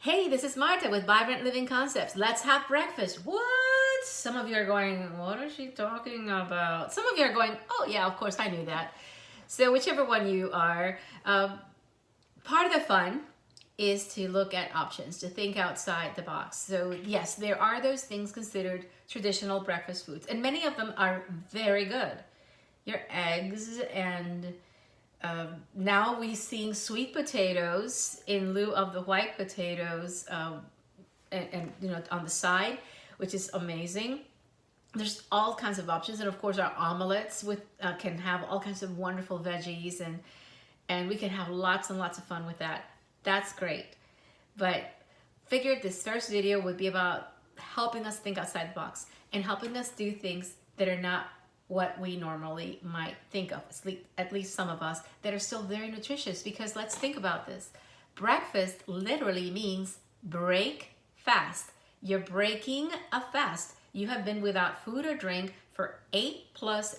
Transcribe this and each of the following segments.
Hey, this is Marta with Vibrant Living Concepts. Let's have breakfast. What? Some of you are going, what is she talking about? Some of you are going, oh yeah, of course I knew that. So whichever one you are, part of the fun is to look at options, to think outside the box. So yes, there are those things considered traditional breakfast foods, and many of them are very good. Your eggs and now we're seeing sweet potatoes in lieu of the white potatoes, and you know, on the side, which is amazing. There's all kinds of options, and of course our omelets with can have all kinds of wonderful veggies, and we can have lots and lots of fun with that. That's great. But figured this first video would be about helping us think outside the box and helping us do things that are not what we normally might think of, at least some of us, that are still very nutritious. Because let's think about this. Breakfast literally means break fast. You're breaking a fast. You have been without food or drink for 8+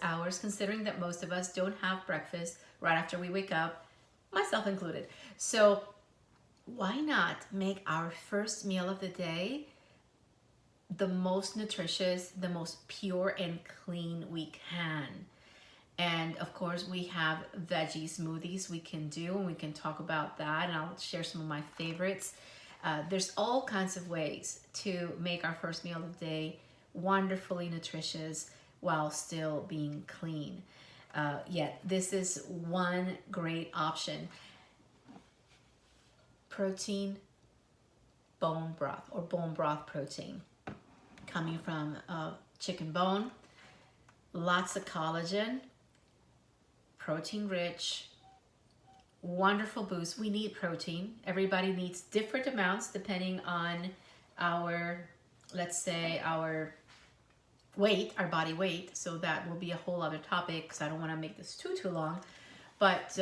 hours, considering that most of us don't have breakfast right after we wake up, myself included. So why not make our first meal of the day the most nutritious, the most pure and clean we can? And of course we have veggie smoothies we can do, and we can talk about that, and I'll share some of my favorites. There's all kinds of ways to make our first meal of the day wonderfully nutritious while still being clean. Yet this is one great option. Protein bone broth, or bone broth protein, coming from chicken bone, lots of collagen, protein rich, wonderful boost. We need protein. Everybody needs different amounts depending on our, let's say, our weight, our body weight. So that will be a whole other topic because I don't want to make this too long. But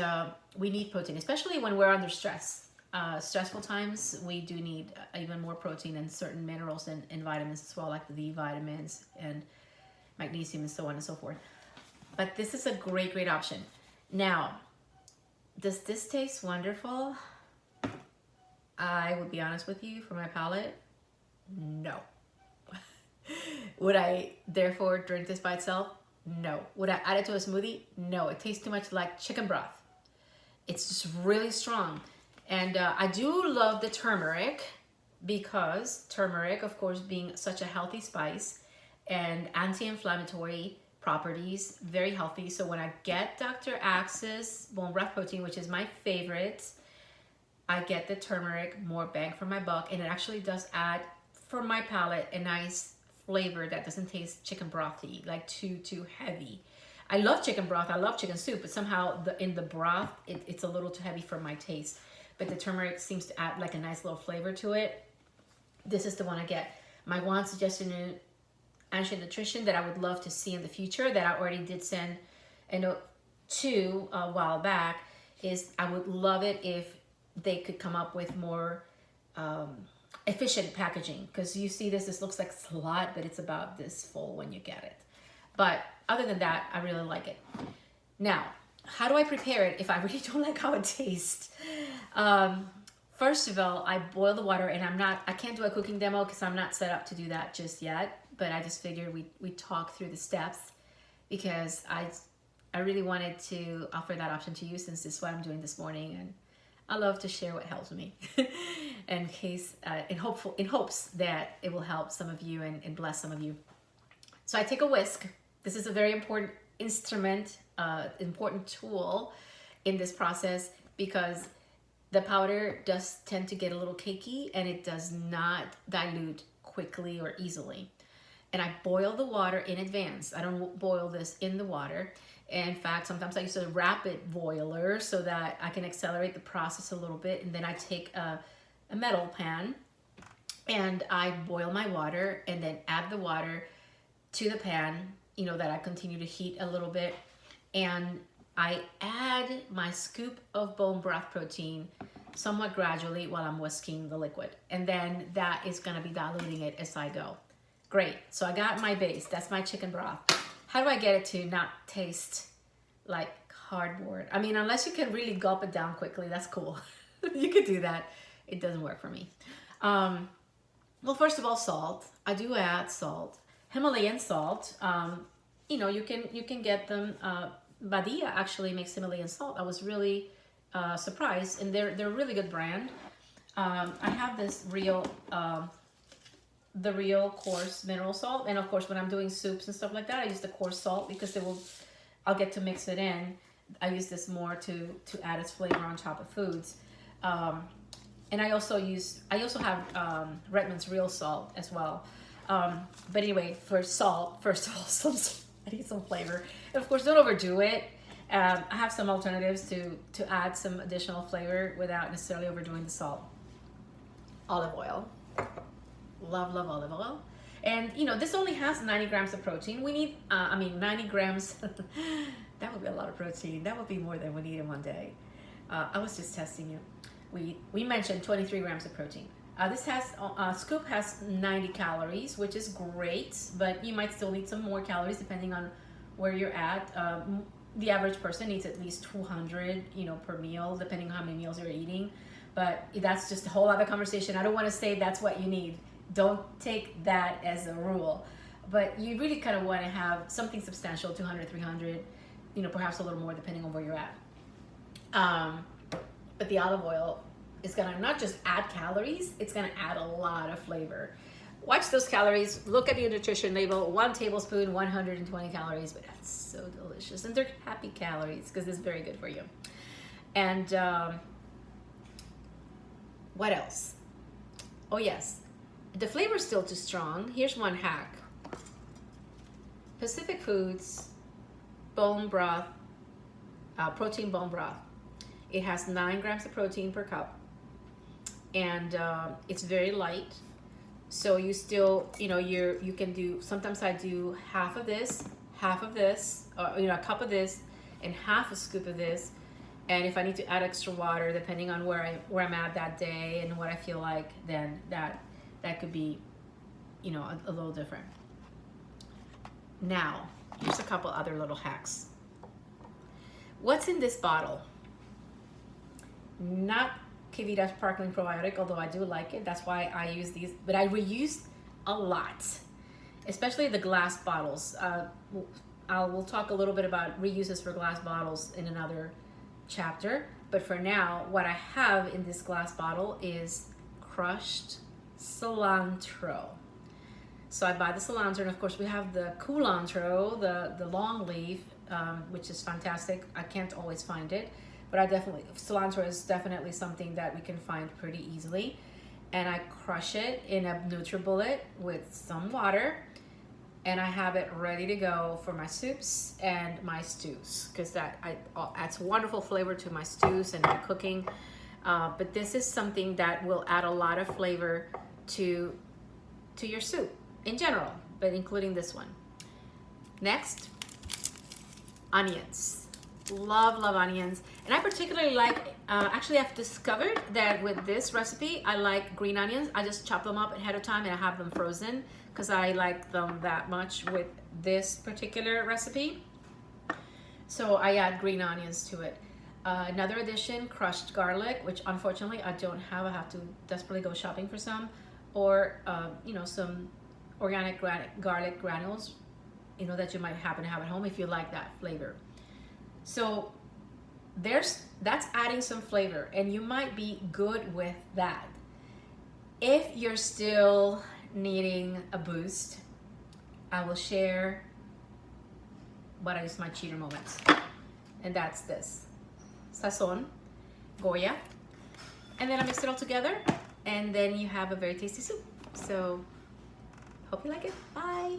we need protein, especially when we're under stress. Stressful times, we do need even more protein and certain minerals and vitamins as well, like the B vitamins and magnesium and so on and so forth. But this is a great option. Now, does this taste wonderful? I would be honest with you, for my palate, no. Would I therefore drink this by itself? No. Would I add it to a smoothie? No. It tastes too much like chicken broth. It's just really strong. And I do love the turmeric, because turmeric, of course, being such a healthy spice and anti-inflammatory properties, very healthy. So when I get Dr. Axe's bone broth protein, which is my favorite, I get the turmeric, more bang for my buck, and it actually does add, for my palate, a nice flavor that doesn't taste chicken brothy, like too heavy. I love chicken broth, I love chicken soup, but somehow in the broth, it's a little too heavy for my taste. But the turmeric seems to add like a nice little flavor to it. This is the one I get. My one suggestion in Ancient Nutrition that I would love to see in the future, that I already did send a note to a while back, is I would love it if they could come up with more efficient packaging. Because you see this looks like a lot, but it's about this full when you get it. But other than that, I really like it. Now, how do I prepare it if I really don't like how it tastes? First of all, I boil the water, and I can't do a cooking demo because I'm not set up to do that just yet, but I just figured we talk through the steps, because I really wanted to offer that option to you, since this is what I'm doing this morning, and I love to share what helps me in case, in hopes that it will help some of you and bless some of you. So I take a whisk. This is a very important instrument, important tool in this process, because the powder does tend to get a little cakey, and it does not dilute quickly or easily. And I boil the water in advance. I don't boil this in the water. In fact, sometimes I use a rapid boiler so that I can accelerate the process a little bit. And then I take a metal pan, and I boil my water, and then add the water to the pan, you know, that I continue to heat a little bit. And I add my scoop of bone broth protein somewhat gradually while I'm whisking the liquid. And then that is gonna be diluting it as I go. Great, so I got my base, that's my chicken broth. How do I get it to not taste like cardboard? I mean, unless you can really gulp it down quickly, that's cool. You could do that. It doesn't work for me. Well, first of all, salt. I do add salt, Himalayan salt. You know, you can get them. Badia actually makes Himalayan salt. I was really surprised, and they're a really good brand. I have this real, the real coarse mineral salt, and of course, when I'm doing soups and stuff like that, I use the coarse salt because I'll get to mix it in. I use this more to add its flavor on top of foods. And I also have Redmond's real salt as well. But anyway, for salt, first of all, I need some flavor. And of course, don't overdo it. I have some alternatives to add some additional flavor without necessarily overdoing the salt. Olive oil. Love olive oil. And you know, this only has 90 grams of protein. We need, 90 grams. That would be a lot of protein. That would be more than we need in one day. I was just testing you. We mentioned 23 grams of protein. This scoop has 90 calories, which is great, but you might still need some more calories depending on where you're at. The average person needs at least 200, per meal, depending on how many meals you're eating. But that's just a whole other conversation. I don't want to say that's what you need. Don't take that as a rule. But you really kind of want to have something substantial, 200, 300, perhaps a little more depending on where you're at. But the olive oil is gonna not just add calories, it's gonna add a lot of flavor. Watch those calories, look at your nutrition label, 1 tablespoon, 120 calories, but that's so delicious. And they're happy calories because it's very good for you. And what else? Oh yes, the flavor is still too strong. Here's one hack. Pacific Foods bone broth, protein bone broth. It has 9 grams of protein per cup, and it's very light. So you still, you can do. Sometimes I do half of this, or a cup of this, and half a scoop of this. And if I need to add extra water, depending on where I'm at that day and what I feel like, then that could be, a little different. Now, here's a couple other little hacks. What's in this bottle? Not Kivita sparkling probiotic, although I do like it. That's why I use these, but I reuse a lot, especially the glass bottles. We'll talk a little bit about reuses for glass bottles in another chapter, but for now, what I have in this glass bottle is crushed cilantro. So I buy the cilantro, and of course we have the culantro, the long leaf, which is fantastic. I can't always find it, but cilantro is definitely something that we can find pretty easily. And I crush it in a NutriBullet with some water, and I have it ready to go for my soups and my stews, because that adds wonderful flavor to my stews and my cooking. But this is something that will add a lot of flavor to your soup in general, but including this one. Next, onions. Love onions. And I particularly like, actually I've discovered that with this recipe, I like green onions. I just chop them up ahead of time and I have them frozen because I like them that much with this particular recipe. So I add green onions to it. Another addition, crushed garlic, which unfortunately I don't have. I have to desperately go shopping for some, or some organic garlic granules, that you might happen to have at home if you like that flavor. So that's adding some flavor, and you might be good with that. If you're still needing a boost, I will share what I use my cheater moments, and that's this sazon, Goya, and then I mix it all together, and then you have a very tasty soup. So hope you like it. Bye.